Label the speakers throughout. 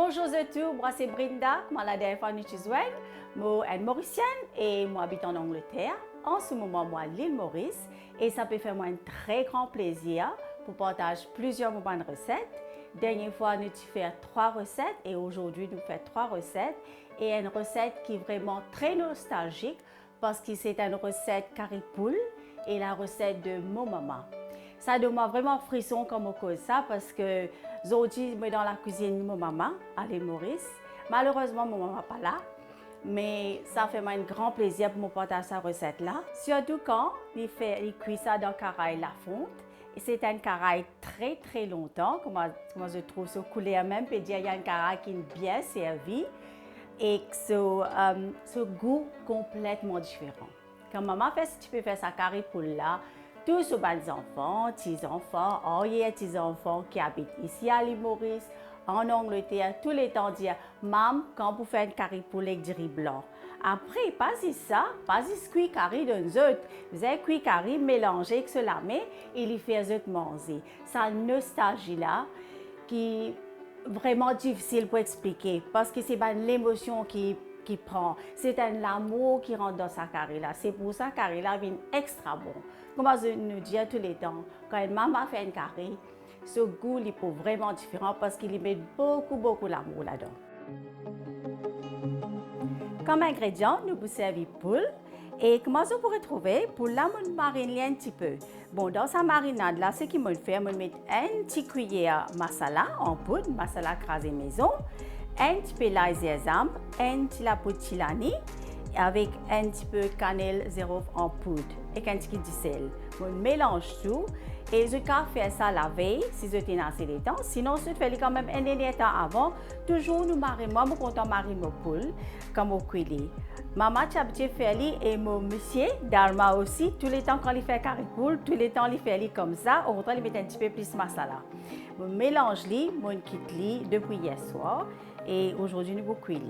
Speaker 1: Bonjour à tous, moi c'est Brinda, moi la dernière fois nous sommes moi suis mauricienne et moi habite en Angleterre. En ce moment, moi l'île Maurice et ça peut faire moi un très grand plaisir pour partager plusieurs moments de recettes. Dernière fois, nous avons fait 3 recettes et aujourd'hui, nous faisons 3 recettes et une recette qui est vraiment très nostalgique parce que c'est une recette carré poule et la recette de mon maman. Ça donne vraiment frisson comme on cause ça parce que aujourd'hui, je suis dans la cuisine de mon maman à l'île Maurice. Malheureusement, mon maman n'est pas là, mais ça fait moi un grand plaisir pour me partager cette recette-là. Surtout quand il cuit ça dans le caraï la fonte. Et c'est un caraï très longtemps, comme je trouve ce couleur même, peut dire il y a un caraï qui est bien servi et ce goût complètement différent. Quand maman fait, si tu peux faire sa carré poule là, tous les enfants, petits-enfants, arrière-petits-enfants qui habitent ici à l'île Maurice, en Angleterre, tous les temps dire, maman, quand vous faites un carré poule avec du riz blanc. Après, pas ça, pas cuit carré d'un autre. Vous avez cuit carré mélangé avec cela, mais il fait autres manger. C'est une nostalgie là qui est vraiment difficile pour expliquer parce que c'est pas l'émotion qui prend. C'est un amour qui rentre dans sa carré là. C'est pour ça que carré là vient extra bon. Comme je nous dis tous les temps, quand une maman fait un carré, ce goût il est vraiment différent parce qu'il y met beaucoup d'amour là-dedans. Comme ingrédient, nous vous servons poule. Et comment vous pourrez trouver pour la mariner un petit peu. Bon, dans sa marinade là, ce qu'il me fait, je mets un petit cuillère masala en poudre, masala crasé maison, un petit peu l'ail sésame, un petit la poudre chilani avec un petit peu cannelle zéro en poudre et un petit peu de sel. Je mélange tout et je peux faire ça la veille si je tiens assez de temps. Sinon, je fais quand même un dernier temps avant. Toujours nous mariner, moi je compte mariner mon poule comme au cuili. Maman a fait et mon monsieur Dharma aussi, tous les temps quand il fait carré poule, tous les temps il fait comme ça, au contraire il met un petit peu plus de masala. Je mélange je quitte depuis hier soir et aujourd'hui nous cuisons.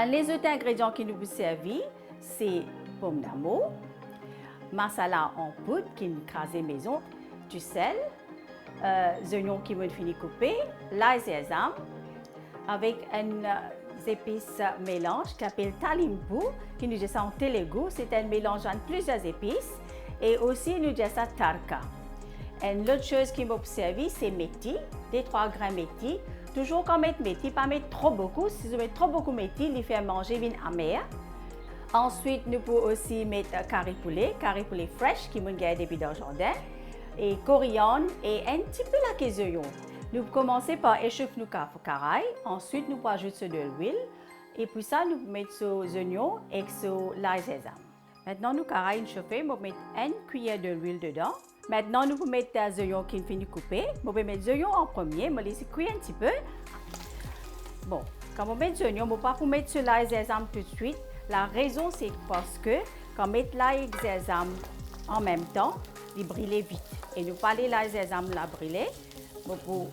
Speaker 1: Les autres ingrédients qui nous servent, c'est pomme d'amour, masala en poudre qui est crasé maison, du sel, oignons qui vont finir coupés, l'ail sésame avec une épices mélange qui s'appelle talimpu, qui nous dit ça en télégoût. C'est un mélange entre plusieurs épices et aussi nous dit ça tarka. Une autre chose qui m'a observé, c'est méthi, des 3 grammes méthi. Toujours quand mettre méthi, pas mettre trop beaucoup. Si vous mettez trop beaucoup méthi, il fait manger vin amer. Ensuite, nous pouvons aussi mettre carré poulet fraîche qui m'a gardé depuis dans le jardin, et coriandre et un petit peu la quesoyon. Nous commençons par échauffer nos caraï, ensuite nous ajoutons de l'huile et puis ça nous mettons les oignons et l'ail sésame. Maintenant nous caraï chauffé, nous mettons une cuillère de l'huile dedans. Maintenant nous mettons les oignons qui sont finis coupés. Nous mettons les oignons en premier, nous laissons cuire un petit peu. Bon, quand on met les oignons, on ne peut pas mettre sur l'ail sésame tout de suite. La raison c'est parce que quand on met l'ail sésame en même temps, il brûle vite. Et nous pas l'ail sésame la brûler. Vous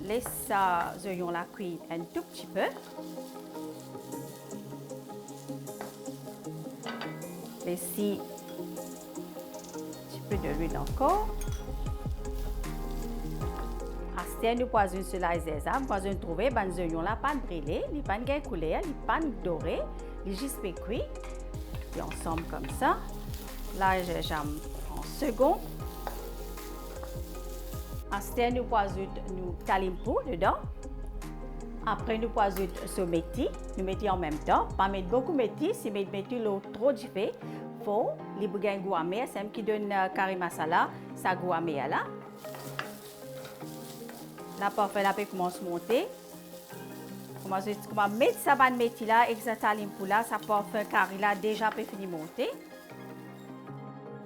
Speaker 1: laissez les oignons la cuire un tout petit peu. Laissez un petit peu de l'huile encore. Après, nous poisons sur l'ail sésame. Quand vous trouvez les oignons là pas brûlés, ils pas de couleur, ils pas dorés, ils juste cuits. Et ensemble comme ça. L'ail sésame en second. Ensuite, nous poisons nous talimpu dedans. Après, nous poisons ce méthi. Nous mettons en même temps. Pas mettre beaucoup de méthi. Si vous mettez l'eau trop diffé, il faut les bougains goût amer. C'est ce qui donne carré masala, ça goût amer là. La parfait là peut commencer à monter. Comment mettre ça ban méthi là et ça talimpu là, ça parfait carré là déjà peut finir monter.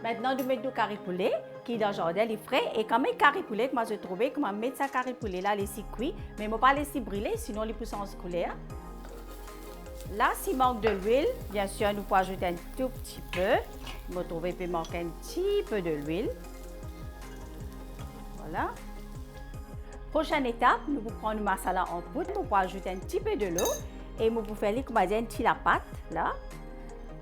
Speaker 1: Maintenant, nous mettons le carré poulet qui est dans le jardin, il est frais. Et quand même, carré poulet, moi je trouvais comment mettre ça carré poulet là, laisser cuire, mais ne pas laisser brûler, sinon les poussons en couleur. Là, s'il manque de l'huile, bien sûr, nous pouvons ajouter un tout petit peu. Vous trouvez qu'il manque un petit peu de l'huile. Voilà. Prochaine étape, nous pouvons prendre le masala en poudre, nous pouvons ajouter un petit peu de l'eau et nous pouvons faire un petit la pâte là.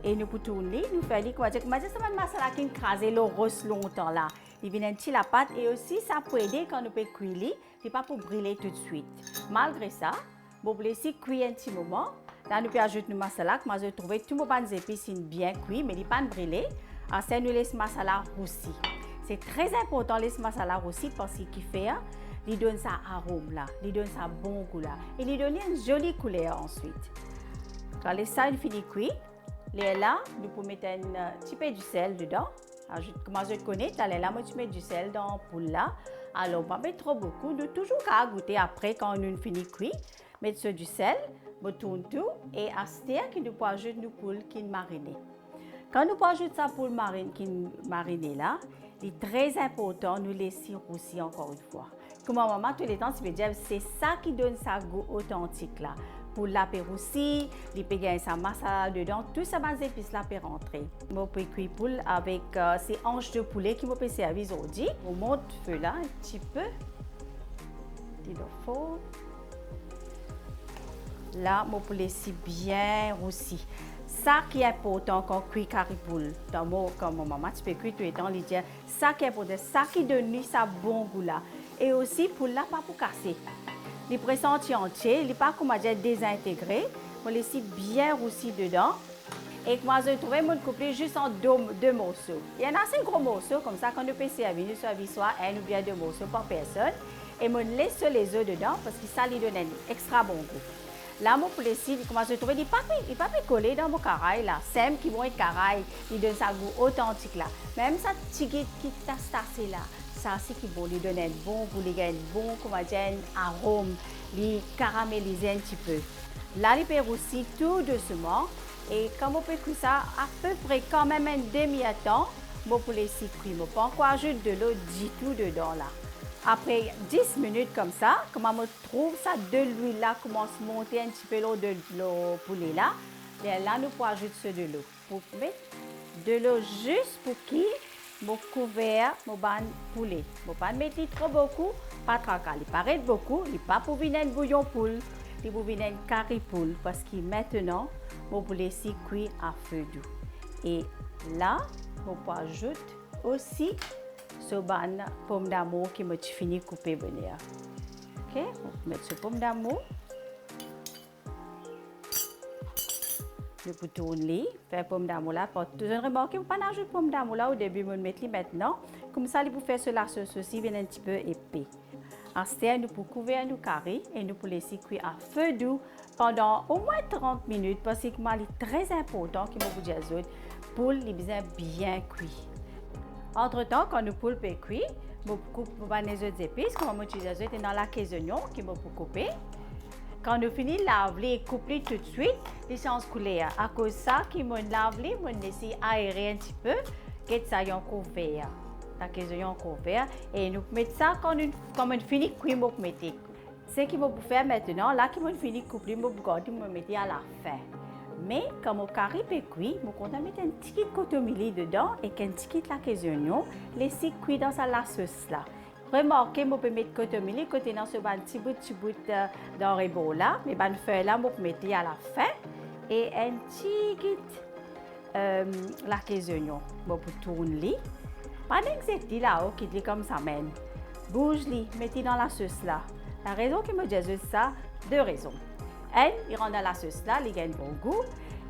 Speaker 1: Et nous pouvons tourner, nous faire comme ça, c'est masala qui crase l'eau rose longtemps là. Il vient un petit la pâte et aussi ça peut aider quand nous peut cuire, c'est pas pour brûler tout de suite. Malgré ça, Bon, pour laisser cuire un petit moment. Là, nous pouvons ajouter le masala. Moi, je trouve tout mon bonnes épices bien cuit, mais il n'est pas brûlé. Ensuite, nous laissons le masala roussi. C'est très important laisser le masala roussi parce qu'il fait, il donne ça arôme là, il donne ça bon goût là, et il donne une jolie couleur ensuite. Quand les salades finissent cuit, là, nous pouvons mettre un petit peu du sel dedans. Comment je connais, là, moi, tu mets du sel dans le poule là. Alors, pas mettre trop beaucoup, nous toujours qu'à goûter après quand nous finissons cuit. Mettre du sel, on tourne tout et à ce temps, nous pouvons ajouter nos poules qui sont marinées. Quand nous pouvons ajouter ça pour marine qui marinée là, il est très important de nous laisser rousser encore une fois. Comme maman tout le temps, tu peux dire c'est ça qui donne sa goût authentique là. Pour la roussi, il peut gagner sa masala dedans, tout ça les épices là peut rentrer. On peut cuire poule avec ces hanches de poulet qui me peut servir aujourd'hui. On monte le feu là un petit peu. Il faut. Là, on peut laisser bien roussi. Ça qui est important quand on cuit caripoule, dans mon comme maman, tu peux cuire tout le temps, il dit ça qui est important, ça qui donne ça bon goût là. Et aussi pour là pas pour casser. Les pressentis entiers, il n'est pas comme dire désintégré, on laisse bien roussi dedans. Et moi je trouve mon couper juste en deux morceaux. Il y en a assez gros morceaux comme ça quand on peut servir, nous servir soit un ou bien deux morceaux par personne. Et on laisse les œufs dedans parce que ça lui donne un extra bon goût. Là, mon poulet, il commence à trouver, il n'est pas collé dans mon caraï là. Sème qui vont être caraï, il donne sa goût authentique là. Même ça petit qui t'a tassé là, ça c'est qui bon, il donne un bon goût, il donne un bon, comment dire, un arôme, il caramélise un petit peu. Là, il peut aussi tout doucement. Et comme on peut cuire ça à peu près quand même un demi-temps, mon poulet si cuit. On peut encore ajouter de l'eau du tout dedans là. Après 10 minutes comme ça, comment on trouve ça de l'huile là commence à monter un petit peu l'eau de l'eau poulet là. Et là, nous pouvons ajouter de l'eau. Pour mettre de l'eau juste pour qu'il mon couvert, mon ban poulet. Mon pas mettre trop beaucoup, pas trop calme. Il paraît beaucoup, il pas pour venir un bouillon poule, il pour venir un curry poule parce que maintenant mon poulet si cuit à feu doux. Et là, on peut ajouter aussi ce ban pomme d'amour qui m'a fini de couper venir. OK, on peut mettre ce pomme d'amour. Je peux tourner, faire pomme d'amour là. Vous avez remarqué, vous ne pouvez pas ajouter pomme d'amour là au début, vous mettez maintenant. Comme ça, vous faites cela, ceci vient un petit peu épais. Ensuite, nous pouvons couvrir nos carrés et nous pouvons laisser cuire à feu doux pendant au moins 30 minutes parce que c'est très important que vous disiez pour les bien cuit. Entre-temps, quand nous poule peut cuire, vous coupez les autres épices, comme vous utilisez dans la caisse oignon qui vous couper. Quand nous finissons de laver et couper tout de suite, les chances couler. À cause de ça, qui m'ont lavé, m'ont laissé aérer un petit peu, que ça y est couvert. La caisse oignon couvert et nous mettons ça quand on finit de cuire, nous mettons. Ce qu'il faut faire maintenant, là, qu'on finit de couper, nous mettons à la fin. Mais comme au carré peut cuire, nous comptons mettre un petit kit de cotomili dedans et un petit kit de la caisse oignon, laisser cuire dans la sauce là. Remarquez, je peux mettre cotomili côté dans ce petit bout dans le bol là, mais ben feuille là, je peux mettre à la fin et un petit kit la caisse oignon. Je peux tourner. Pas d'insectes là qui dit comme ça même. Bouge-les, mettez dans la sauce là. La raison que me dit ça, deux raisons. Il rend dans la sauce là, il gagne bon goût.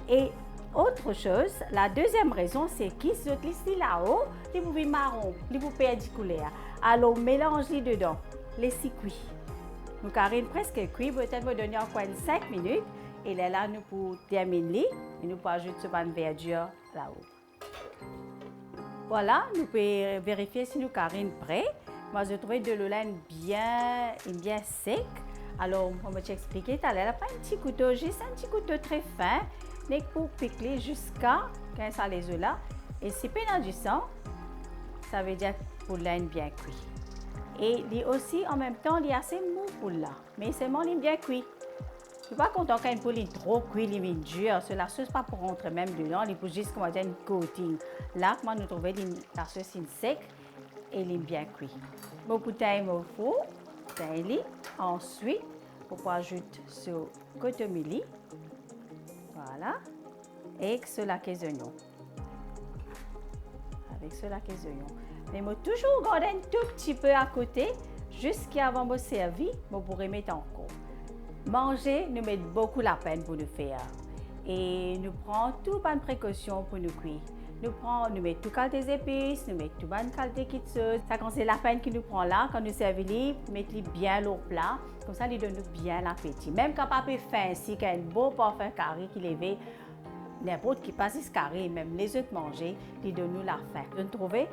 Speaker 1: Et autre chose, la deuxième raison, c'est qu'ils se glissent là-haut, ils vous marron, ils vous perdent du couleur. Alors, mélangez dedans, laissez cuire. Nous carrons presque cuit, peut-être vous donner encore 5 minutes. Et là, nous pouvons terminer et nous pouvons ajouter ce pan de verdure là-haut. Voilà, nous pouvons vérifier si nous carrons prêt. Moi, je trouve de l'eau là bien sec. Alors, on va t'expliquer tout à l'heure. Pas un petit couteau, juste un petit couteau très fin, mais pour piquer jusqu'à quand ça les œufs là. Et si c'est dans du sang, ça veut dire pour l'aine bien cuit. Et aussi, en même temps, il est assez mou pour là, mais c'est bien cuit. Je ne suis pas content quand une poule est trop cuite, il est dur. La sauce pas pour rentrer même dedans, il faut juste comme une coating. Là, moi, nous trouvons la sauce sec et il est bien cuit. Beaucoup de temps au four. Ensuite, on peut ajouter ce cotomili, voilà, et cela caisse oignon. Avec cela caisse oignon. Mais moi toujours garder un tout petit peu à côté, jusqu'à avant de servir, je pourrais mettre encore. Manger nous met beaucoup la peine pour nous faire. Et nous prenons toutes bonnes précautions pour nous cuire. Nous mettons tout qualité épices, nous mettons tout bonne qualité de sauce. Ça c'est la peine qui nous prend là, quand nous servons, mettons bien l'eau plat. Comme ça, il donne bien l'appétit. Même quand papa fait ainsi, qu'il y a un beau parfum carré qui lève, n'importe qui passe ce carré, même les autres manger, ils donnent nous la faim. Nous trouvons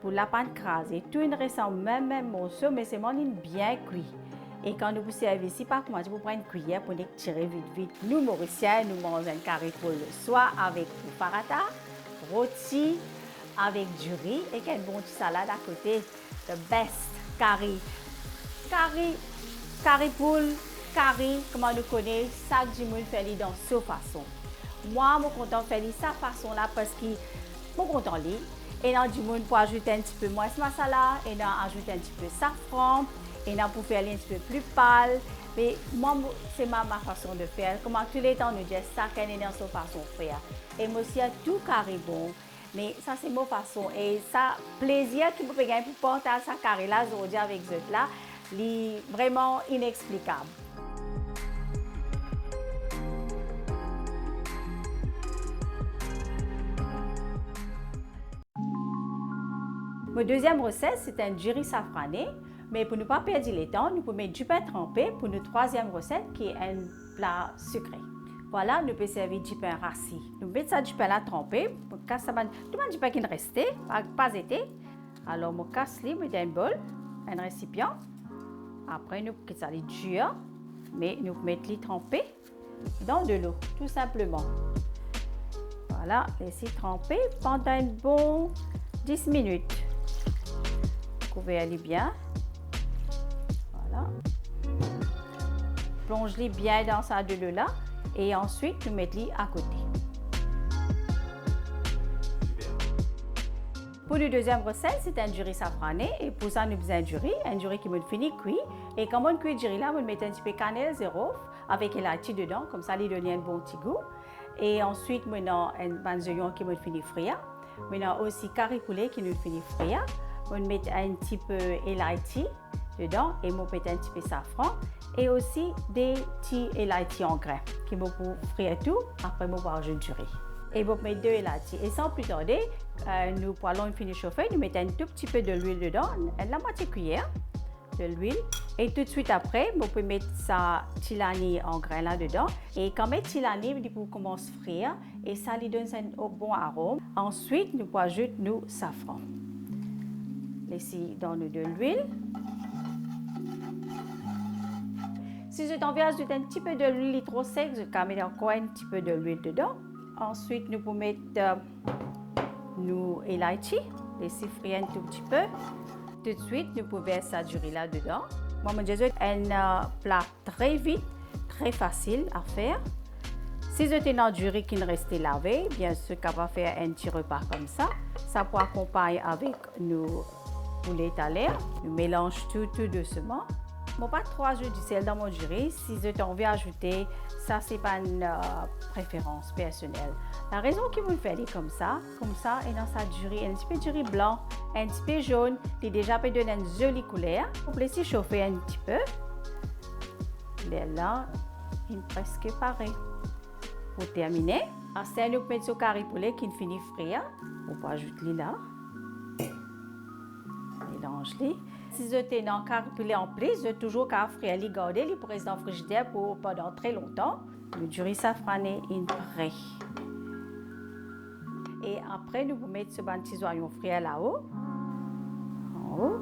Speaker 1: pour la pâte crasée, tout une ressemble même morceau, mais c'est bien cuit. Et quand nous vous servez ici, par contre, vous prenez une cuillère pour nous tirer vite. Nous, Mauriciens, nous mangeons un carré poule, soit avec du paratha, rôti, avec du riz et une bonne salade à côté. The best carré. Carré poule, carré, comment nous connaissons, ça que je fais dans cette façon. Moi, je suis content de faire cette façon-là parce que je suis content de et dans du monde pour ajouter un petit peu moins de masala, et dans ajouter un petit peu de safran, et dans pour faire un petit peu plus pâle. Mais moi, c'est ma façon de faire. Comment tous les temps, nous disons ça, qu'elle est dans sa façon de faire. Et moi aussi, tout carré bon. Mais ça, c'est ma façon. Et ça, plaisir que vous pouvez gagner pour porter ça carré-là aujourd'hui avec vous là, c'est vraiment inexplicable. Ma deuxième recette, c'est un curry safrané. Mais pour ne pas perdre le temps, nous pouvons mettre du pain trempé pour notre troisième recette qui est un plat sucré. Voilà, nous pouvons servir du pain rassis. Nous mettons ça du pain là trempé pour casser ça. Tout le du pain qui ne restait, pas été. Alors, je casse les dans un bol, un récipient. Après, nous mettons ça dur, mais nous mettons les trempés dans de l'eau, tout simplement. Voilà, laissez tremper pendant un bon 10 minutes. Couvrez-les bien. Voilà. Plonge-les bien dans ça de l'eau là et ensuite nous mettons-les à côté. Pour la deuxième recette, c'est un curry safrané et pour ça nous avons un curry qui est fini cuit et quand on cuit le curry là, on met un petit peu de cannelle zéro avec l'élachi dedans, comme ça il donne un bon petit goût. Et ensuite, on a un oignon qui est fini frit. On a aussi carré poulet qui est fini frit. On met un petit peu d'élachi dedans et on met un petit peu de safran et aussi des petits élachi en grains qui vont pour frire tout. Après, on va ajouter du riz. Et on met deux élachi. Et sans plus tarder, nous allons finir chauffer. Nous mettons un tout petit peu de l'huile dedans, la moitié cuillère de l'huile. Et tout de suite après, on peut mettre sa tilani en grains là-dedans. Et quand on met tilani, il commence à frire et ça lui donne un bon arôme. Ensuite, nous pouvons ajouter nos safran. Laissez dans de l'huile. Si j'ai envie d'ajouter un petit peu de l'huile trop sec, je vais mettre encore un petit peu de l'huile dedans. Ensuite, nous pouvons mettre nos élachi, laisser frire un tout petit peu. Tout de suite, nous pouvons verser ça du riz là-dedans. Moi, j'ai un plat très vite, très facile à faire. Si vous avez du riz qui ne reste lavé, bien sûr, qu'on va faire un petit repas comme ça. Ça peut accompagner avec nos poulets à l'air. Nous mélangeons tout doucement. Je n'ai pas trop ajouté du sel dans mon riz. Si vous avez envie d'ajouter, ça, ce n'est pas une préférence personnelle. La raison qui vous le fait comme ça, et dans ça du riz, un petit peu de riz blanc, un petit peu jaune, qui déjà peut donner une jolie couleur. Vous laissez chauffer un petit peu. Là, il est presque pareil. Pour terminer, ensuite, nous mettons ce carré poulet qui finit frire. On peut ajouter là. Mélange-les. Si vous avez un carré poulet en plus, vous avez toujours qu'à frire les garder, les pour rester dans le frigidaire pendant très longtemps. Le curry safrané est prêt. Et après, nous pouvons mettre ce petit oignon frit là-haut. En haut.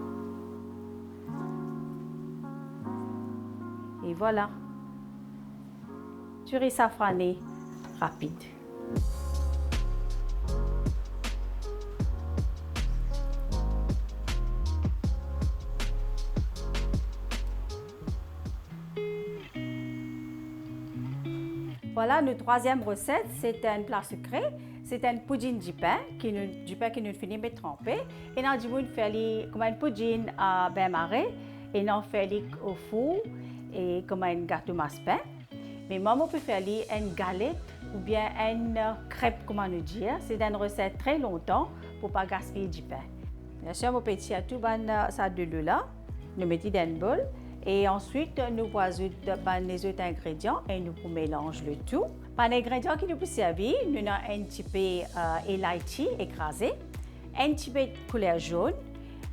Speaker 1: Et voilà. Curry safrané rapide. Voilà, notre troisième recette, c'est un plat sucré. C'est un pudding du pain qui nous finit de tremper. Et nous avons fait comme un pudding à bain marais. Et nous fait au four et comme un gâteau massepain. Mais moi, je peux faire une galette ou bien une crêpe, comment nous dire. C'est une recette très longtemps pour ne pas gaspiller du pain. Bien sûr, je peux tirer tout ça de l'eau là. Nous mettons dans un bol Et ensuite, nous ajoutons les autres ingrédients et nous mélangeons le tout. Par l'ingrédient qui nous peut servir, nous avons un petit peu d'elaïchi écrasé, un petit peu de couleur jaune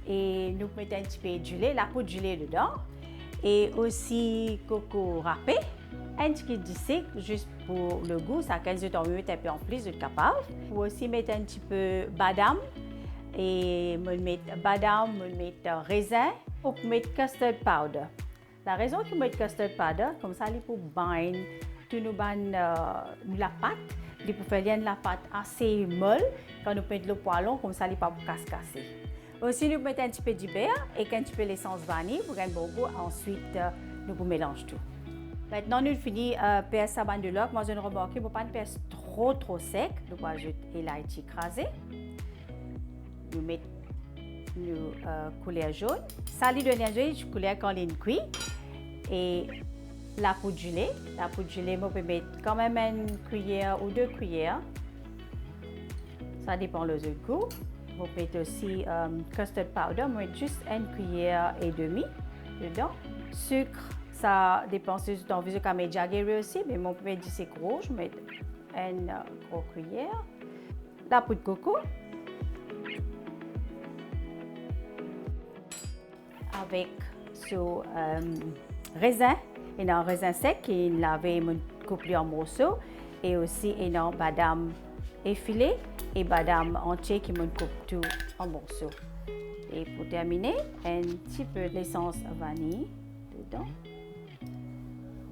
Speaker 1: et nous mettons un petit peu de lait, la poudre de lait dedans et aussi coco râpé, un petit peu de sucre juste pour le goût, ça 15 minutes un peu en plus de capable. Vous aussi mettre un petit peu badam et mettre badam, mettre raisin ou mettre custard powder. La raison que je mets custard powder, comme ça, c'est pour bind tout nous la pâte, il pour faire la pâte assez molle quand nous mettons le poêlon, comme ça, il pas pour casser. Aussi, nous mettons un petit peu de beurre et un petit peu d'essence vanille pour un bon goût. Ensuite, nous mélangeons tout. Maintenant, nous finissons faire ça de l'eau. Moi, je remarque qu'il ne faut pas faire trop sec. Nous ajoutons l'élaïchi écrasé. Nous mettons couleur jaune. Ça lui donne un jaune couleur quand il est cuit. Et la poudre de lait. La poudre de lait, on peut mettre quand même une cuillère ou 2 cuillères. Ça dépend de votre goût. Vous mettez aussi custard powder, on met juste une cuillère et demie dedans. Sucre, ça dépend si vous avez un peu de aussi, mais on peut mettre du sucre rouge, je mets une grosse cuillère. La poudre de coco. Avec ce raisin, et un raisin sec qui lavé coupé en morceaux et aussi un badam effilé et badam entier qui me coupe tout en morceaux. Et pour terminer, un petit peu d'essence vanille dedans.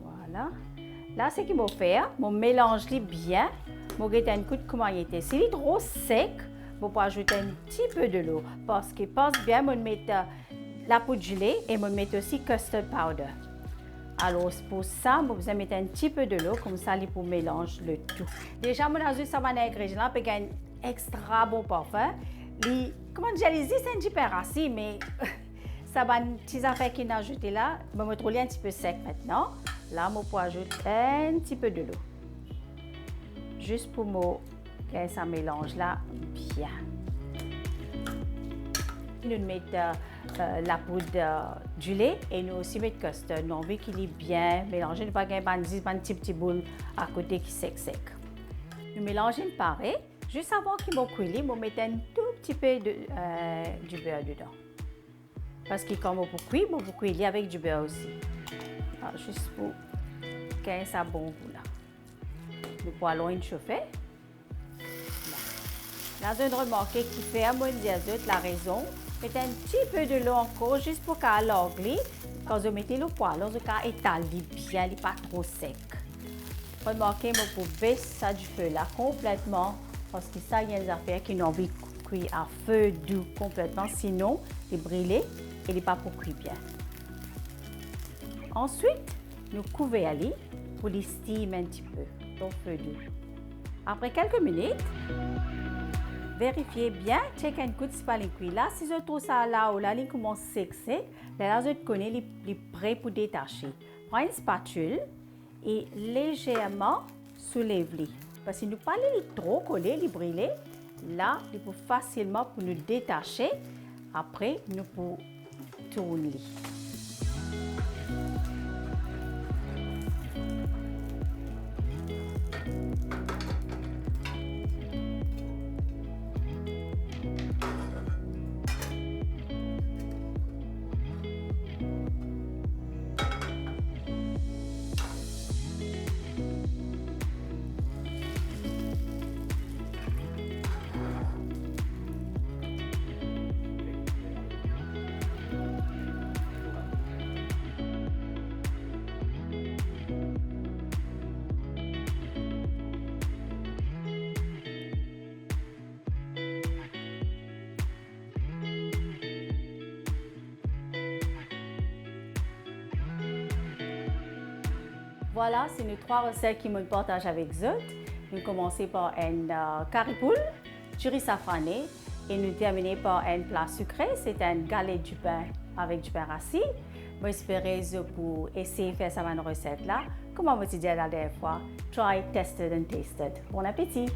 Speaker 1: Voilà. Là, ce qu'il faut faire, je mélange bien. Je vais un coup de comment il était. S'il est trop sec, je vais ajouter un petit peu de l'eau parce qu'il passe bien. Je vais mettre la poudre de lait et je vais mettre aussi custard powder. Alors, pour ça, vous allez mettre un petit peu de l'eau, comme ça, pour mélanger le tout. Déjà, je vais ajouter ça dans l'ingrédient pour gagner un extra bon parfum. Comment dire, c'est un petit peu rassis, mais ça va une petite affaire qui est ajoutée là. Je vais mettre un petit peu sec maintenant. Là, je peux ajouter un petit peu de l'eau. Juste pour que ça mélange là bien. Nous mettons la poudre du lait et nous aussi mettons le custard. Nous veut qu'il est bien mélangé, nous pas un petit boule à côté qui est sec. Nous mélangeons pareil. Juste avant qu'il me cuire, nous mettons un tout petit peu du beurre dedans. Parce que quand on cuire, on peut cuire avec du beurre aussi. Alors, juste pour qu'il ça bon goût là. Nous poêlons chauffer. Là, je remarque qu'il fait un bon diazote, la raison. Mettez un petit peu de l'eau encore, juste pour qu'elle l'angle. Quand vous mettez le poêlon, vous étalez bien, il n'est pas trop sec. Remarquez, vous pouvez baisser ça du feu là complètement, parce que ça, il y a des affaires qui n'ont envie de cuire à feu doux complètement, sinon, il est brûlé et il n'est pas pour cuire bien. Ensuite, nous couvrons à lit pour les steam un petit peu au feu doux. Après quelques minutes, vérifiez bien, check un coup de pas les cuits là. Si je trouve ça là ou là, il commence sec, là je connais il est prêt pour détacher. Prends une spatule et légèrement soulève-les. Parce que si nous pas trop collé, les brûler, là, il peut facilement pour nous détacher. Après, nous pouvons tourner. Voilà, c'est nos 3 recettes qui me partagent avec vous. Nous commençons par un curry poule, curry safrané et nous terminons par un plat sucré. C'est un galette du pain avec du pain rassis. J'espère que vous essayer de faire cette recette là. Comme on vous dit la dernière fois, try, tested and tasted. Bon appétit!